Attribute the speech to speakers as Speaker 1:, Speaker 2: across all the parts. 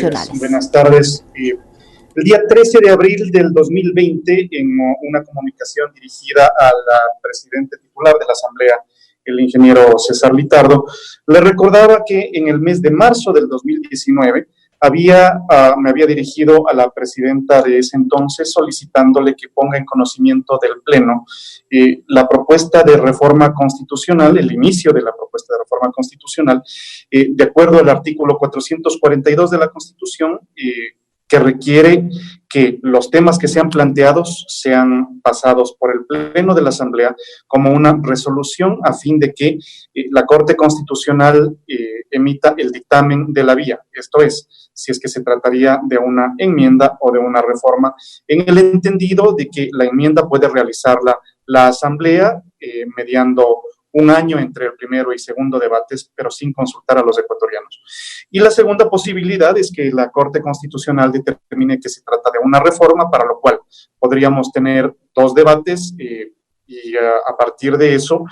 Speaker 1: Buenas tardes. El día 13 de abril del 2020, en una comunicación dirigida al presidente titular de la Asamblea, el ingeniero César Litardo, le recordaba que en el mes de marzo del 2019 me había dirigido a la presidenta de ese entonces solicitándole que ponga en conocimiento del Pleno la propuesta de reforma constitucional, el inicio de la propuesta de reforma constitucional, de acuerdo al artículo 442 de la Constitución, que requiere que los temas que sean planteados sean pasados por el Pleno de la Asamblea como una resolución a fin de que la Corte Constitucional emita el dictamen de la vía, esto es, si es que se trataría de una enmienda o de una reforma, en el entendido de que la enmienda puede realizarla la Asamblea mediando un año entre el primero y segundo debates, pero sin consultar a los ecuatorianos. Y la segunda posibilidad es que la Corte Constitucional determine que se trata de una reforma, para lo cual podríamos tener dos debates y a partir de eso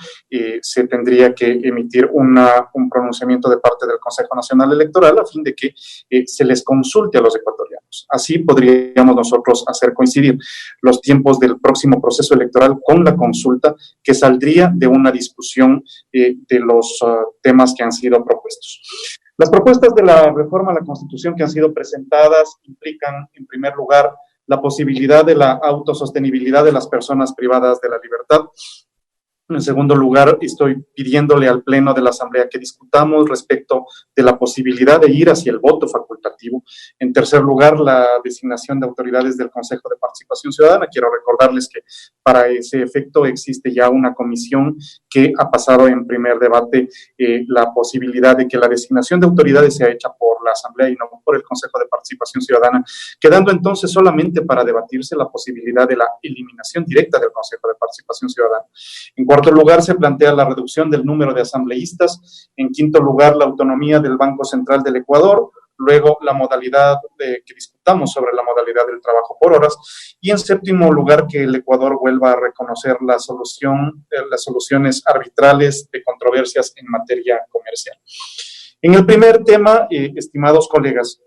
Speaker 1: se tendría que emitir un pronunciamiento de parte del Consejo Nacional Electoral a fin de que se les consulte a los ecuatorianos. Así podríamos nosotros hacer coincidir los tiempos del próximo proceso electoral con la consulta que saldría de una discusión de los temas que han sido propuestos. Las propuestas de la reforma a la Constitución que han sido presentadas implican, en primer lugar, la posibilidad de la autosostenibilidad de las personas privadas de la libertad. En segundo lugar, estoy pidiéndole al Pleno de la Asamblea que discutamos respecto de la posibilidad de ir hacia el voto facultativo. En tercer lugar, la designación de autoridades del Consejo de Participación Ciudadana. Quiero recordarles que para ese efecto existe ya una comisión que ha pasado en primer debate la posibilidad de que la designación de autoridades sea hecha por la Asamblea y no por el Consejo de Participación Ciudadana, quedando entonces solamente para debatirse la posibilidad de la eliminación directa del Consejo de Participación Ciudadana. En cuarto lugar, se plantea la reducción del número de asambleístas. En quinto lugar, la autonomía del Banco Central del Ecuador. Luego, la modalidad que discutamos sobre la modalidad del trabajo por horas. Y en séptimo lugar, que el Ecuador vuelva a reconocer las soluciones arbitrales de controversias en materia comercial. En el primer tema, estimados colegas,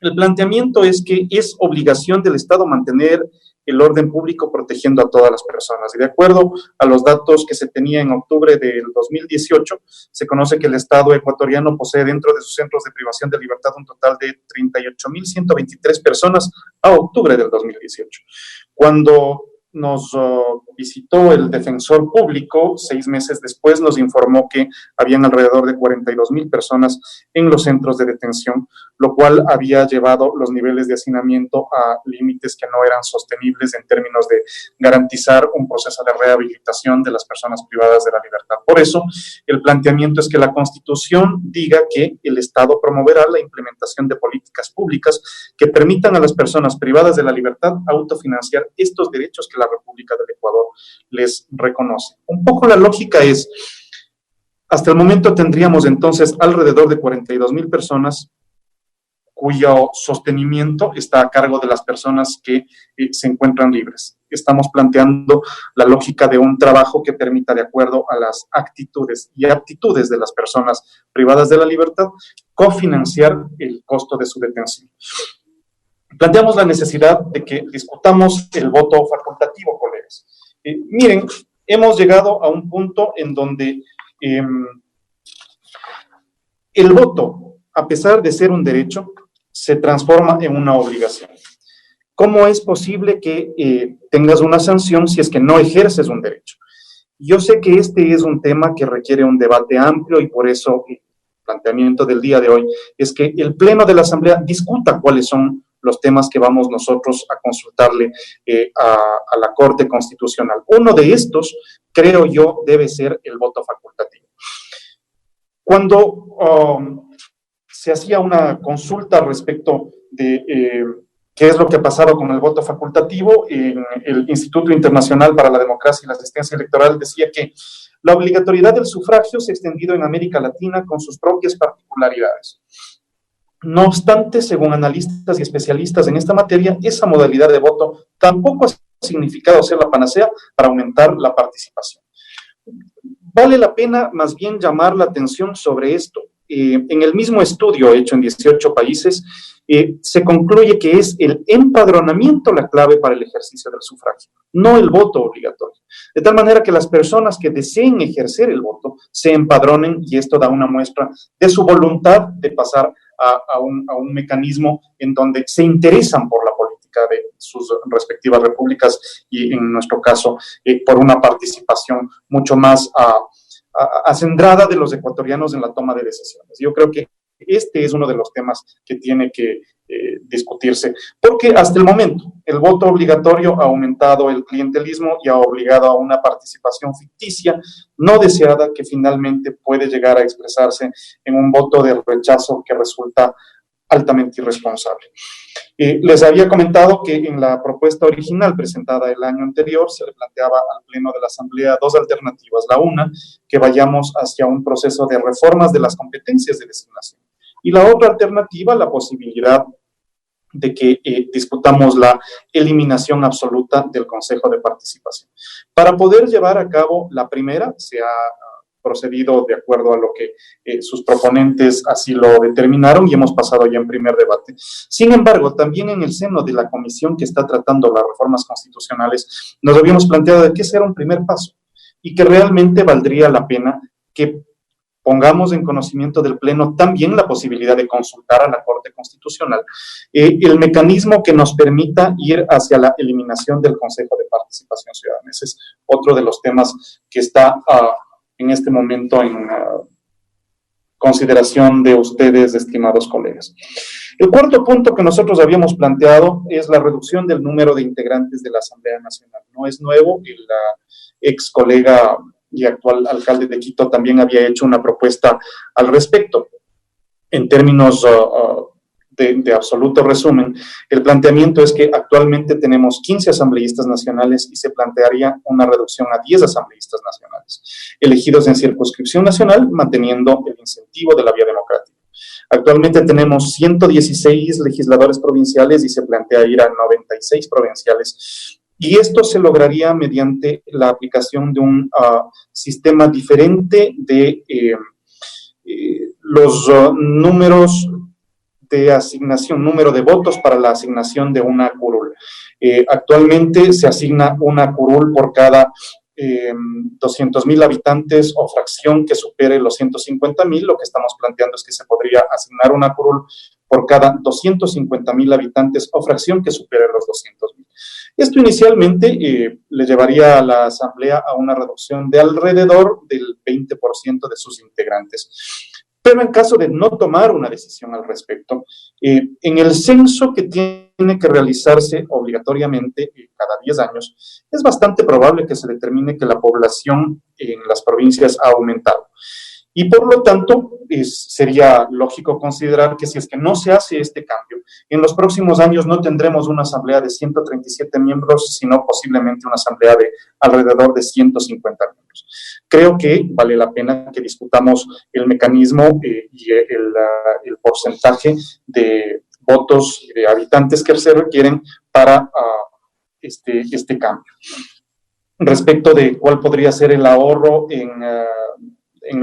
Speaker 1: el planteamiento es que es obligación del Estado mantener el orden público protegiendo a todas las personas. Y de acuerdo a los datos que se tenía en octubre del 2018, se conoce que el Estado ecuatoriano posee dentro de sus centros de privación de libertad un total de 38.123 personas a octubre del 2018. Cuando nos visitó el defensor público, 6 meses después nos informó que habían alrededor de 42.000 personas en los centros de detención, lo cual había llevado los niveles de hacinamiento a límites que no eran sostenibles en términos de garantizar un proceso de rehabilitación de las personas privadas de la libertad. Por eso, el planteamiento es que la Constitución diga que el Estado promoverá la implementación de políticas públicas que permitan a las personas privadas de la libertad autofinanciar estos derechos que la República del Ecuador les reconoce. Un poco la lógica es, hasta el momento tendríamos entonces alrededor de 42.000 personas cuyo sostenimiento está a cargo de las personas que se encuentran libres. Estamos planteando la lógica de un trabajo que permita, de acuerdo a las actitudes y aptitudes de las personas privadas de la libertad, cofinanciar el costo de su detención. Planteamos la necesidad de que discutamos el voto facultativo, colegas. Miren, hemos llegado a un punto en donde el voto, a pesar de ser un derecho, se transforma en una obligación. ¿Cómo es posible que tengas una sanción si es que no ejerces un derecho? Yo sé que este es un tema que requiere un debate amplio y por eso el planteamiento del día de hoy es que el Pleno de la Asamblea discuta cuáles son los temas que vamos nosotros a consultarle a la Corte Constitucional. Uno de estos, creo yo, debe ser el voto facultativo. Cuando se hacía una consulta respecto de qué es lo que ha pasado con el voto facultativo, el Instituto Internacional para la Democracia y la Asistencia Electoral decía que la obligatoriedad del sufragio se ha extendido en América Latina con sus propias particularidades. No obstante, según analistas y especialistas en esta materia, esa modalidad de voto tampoco ha significado ser la panacea para aumentar la participación. Vale la pena más bien llamar la atención sobre esto. En el mismo estudio hecho en 18 países, se concluye que es el empadronamiento la clave para el ejercicio del sufragio, no el voto obligatorio. De tal manera que las personas que deseen ejercer el voto se empadronen, y esto da una muestra de su voluntad de pasar a un mecanismo en donde se interesan por la política de sus respectivas repúblicas y, en nuestro caso, por una participación mucho más acendrada de los ecuatorianos en la toma de decisiones. Yo creo que este es uno de los temas que tiene que discutirse, porque hasta el momento el voto obligatorio ha aumentado el clientelismo y ha obligado a una participación ficticia no deseada que finalmente puede llegar a expresarse en un voto de rechazo que resulta altamente irresponsable. Les había comentado que en la propuesta original presentada el año anterior se le planteaba al Pleno de la Asamblea dos alternativas. La una, que vayamos hacia un proceso de reformas de las competencias de designación. Y la otra alternativa, la posibilidad de que discutamos la eliminación absoluta del Consejo de Participación. Para poder llevar a cabo la primera, se ha procedido de acuerdo a lo que sus proponentes así lo determinaron y hemos pasado ya en primer debate. Sin embargo, también en el seno de la comisión que está tratando las reformas constitucionales, nos habíamos planteado de que ese era un primer paso y que realmente valdría la pena que pongamos en conocimiento del Pleno también la posibilidad de consultar a la Corte Constitucional el mecanismo que nos permita ir hacia la eliminación del Consejo de Participación Ciudadana. Ese es otro de los temas que está en este momento en consideración de ustedes, estimados colegas. El cuarto punto que nosotros habíamos planteado es la reducción del número de integrantes de la Asamblea Nacional. No es nuevo, el ex colega y actual alcalde de Quito también había hecho una propuesta al respecto. En términos de absoluto resumen, el planteamiento es que actualmente tenemos 15 asambleístas nacionales y se plantearía una reducción a 10 asambleístas nacionales, elegidos en circunscripción nacional, manteniendo el incentivo de la vía democrática. Actualmente tenemos 116 legisladores provinciales y se plantea ir a 96 provinciales. Y esto se lograría mediante la aplicación de un sistema diferente de los números de asignación, número de votos para la asignación de una curul. Actualmente se asigna una curul por cada 200,000 habitantes o fracción que supere los 150,000. Lo que estamos planteando es que se podría asignar una curul por cada 250,000 habitantes o fracción que supere los 200,000. Esto inicialmente le llevaría a la Asamblea a una reducción de alrededor del 20% de sus integrantes. Pero en caso de no tomar una decisión al respecto, en el censo que tiene que realizarse obligatoriamente cada 10 años, es bastante probable que se determine que la población en las provincias ha aumentado. Y por lo tanto, sería lógico considerar que si es que no se hace este cambio, en los próximos años no tendremos una asamblea de 137 miembros, sino posiblemente una asamblea de alrededor de 150 miembros. Creo que vale la pena que discutamos el mecanismo y el porcentaje de votos y de habitantes que se requieren para este cambio. Respecto de cuál podría ser el ahorro en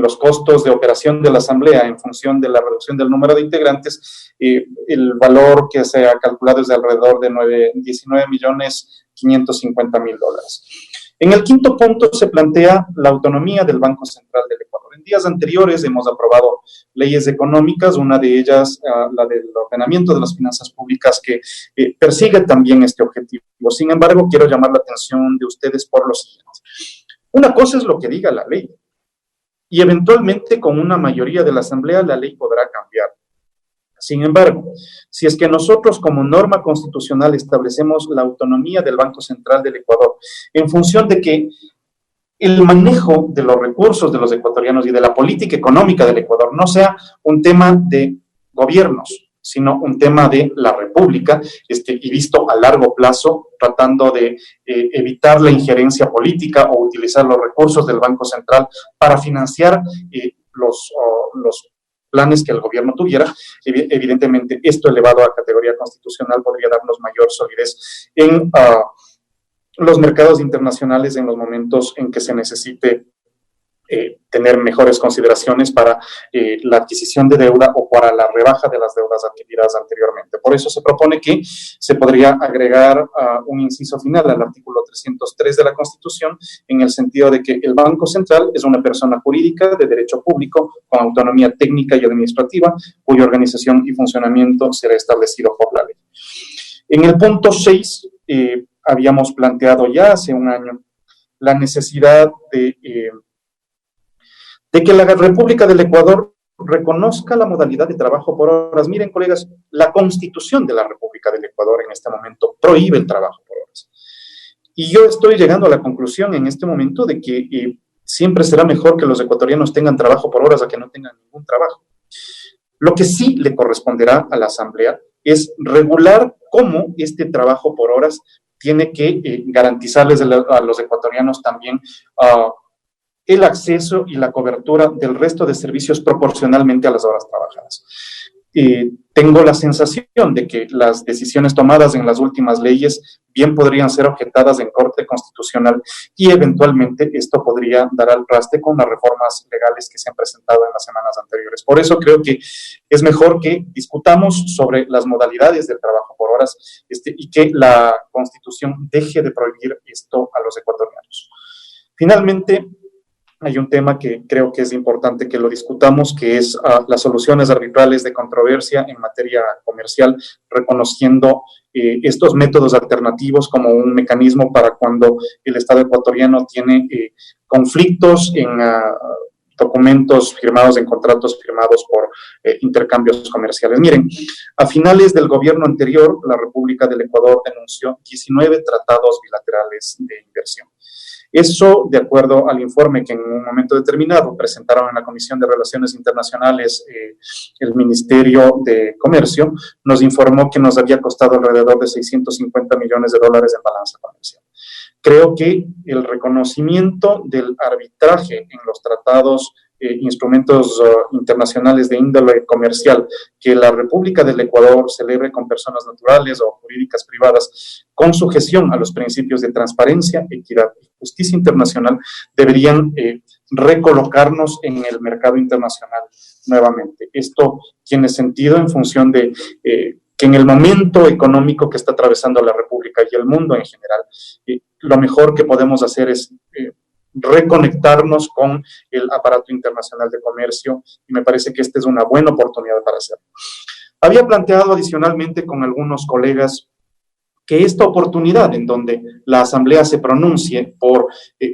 Speaker 1: los costos de operación de la Asamblea en función de la reducción del número de integrantes, el valor que se ha calculado es de alrededor de $19,550,000. En el quinto punto se plantea la autonomía del Banco Central del Ecuador. En días anteriores hemos aprobado leyes económicas, una de ellas la del ordenamiento de las finanzas públicas, que persigue también este objetivo. Sin embargo, quiero llamar la atención de ustedes por lo siguiente. Una cosa es lo que diga la ley, y eventualmente con una mayoría de la Asamblea la ley podrá cambiar. Sin embargo, si es que nosotros como norma constitucional establecemos la autonomía del Banco Central del Ecuador en función de que el manejo de los recursos de los ecuatorianos y de la política económica del Ecuador no sea un tema de gobiernos, sino un tema de la República, y visto a largo plazo, tratando de evitar la injerencia política o utilizar los recursos del Banco Central para financiar los planes que el gobierno tuviera. Evidentemente, esto elevado a categoría constitucional podría darnos mayor solidez en los mercados internacionales en los momentos en que se necesite tener mejores consideraciones para la adquisición de deuda o para la rebaja de las deudas adquiridas anteriormente. Por eso se propone que se podría agregar un inciso final al artículo 303 de la Constitución, en el sentido de que el Banco Central es una persona jurídica de derecho público con autonomía técnica y administrativa, cuya organización y funcionamiento será establecido por la ley. En el punto 6, habíamos planteado ya hace un año la necesidad de que la República del Ecuador reconozca la modalidad de trabajo por horas. Miren, colegas, la Constitución de la República del Ecuador en este momento prohíbe el trabajo por horas. Y yo estoy llegando a la conclusión en este momento de que siempre será mejor que los ecuatorianos tengan trabajo por horas a que no tengan ningún trabajo. Lo que sí le corresponderá a la Asamblea es regular cómo este trabajo por horas tiene que garantizarles a los ecuatorianos también el acceso y la cobertura del resto de servicios proporcionalmente a las horas trabajadas. Tengo la sensación de que las decisiones tomadas en las últimas leyes bien podrían ser objetadas en Corte Constitucional y eventualmente esto podría dar al traste con las reformas legales que se han presentado en las semanas anteriores. Por eso creo que es mejor que discutamos sobre las modalidades del trabajo por horas y que la Constitución deje de prohibir esto a los ecuatorianos. Finalmente, hay un tema que creo que es importante que lo discutamos, que es las soluciones arbitrales de controversia en materia comercial, reconociendo estos métodos alternativos como un mecanismo para cuando el Estado ecuatoriano tiene conflictos en documentos firmados, en contratos firmados por intercambios comerciales. Miren, a finales del gobierno anterior, la República del Ecuador denunció 19 tratados bilaterales de inversión. Eso, de acuerdo al informe que en un momento determinado presentaron en la Comisión de Relaciones Internacionales el Ministerio de Comercio, nos informó que nos había costado alrededor de 650 millones de dólares en balanza comercial. Creo que el reconocimiento del arbitraje en los tratados, instrumentos internacionales de índole comercial, que la República del Ecuador celebre con personas naturales o jurídicas privadas, con sujeción a los principios de transparencia, equidad y justicia internacional, deberían recolocarnos en el mercado internacional nuevamente. Esto tiene sentido en función de que en el momento económico que está atravesando la República y el mundo en general, lo mejor que podemos hacer es reconectarnos con el aparato internacional de comercio, y me parece que esta es una buena oportunidad para hacerlo. Había planteado adicionalmente con algunos colegas que esta oportunidad en donde la Asamblea se pronuncie por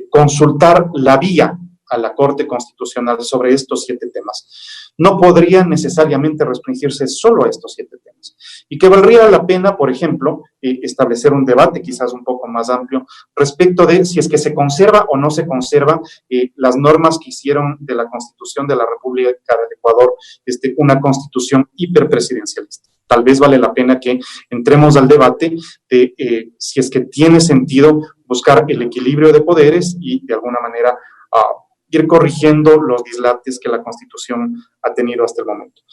Speaker 1: consultar la vía a la Corte Constitucional sobre estos 7 temas, no podría necesariamente restringirse solo a estos 7 temas, y que valdría la pena, por ejemplo, establecer un debate quizás un poco más amplio respecto de si es que se conserva o no se conserva las normas que hicieron de la Constitución de la República del Ecuador una constitución hiperpresidencialista. Tal vez vale la pena que entremos al debate de si es que tiene sentido buscar el equilibrio de poderes y de alguna manera ir corrigiendo los dislates que la Constitución ha tenido hasta el momento.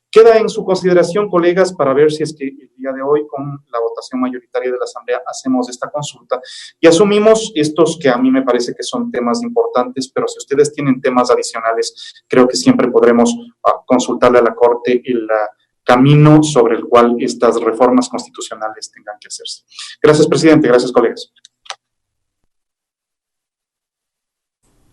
Speaker 1: Queda en su consideración, colegas, para ver si es que el día de hoy, con la votación mayoritaria de la Asamblea, hacemos esta consulta y asumimos estos que a mí me parece que son temas importantes, pero si ustedes tienen temas adicionales, creo que siempre podremos consultarle a la Corte el camino sobre el cual estas reformas constitucionales tengan que hacerse. Gracias, presidente. Gracias, colegas.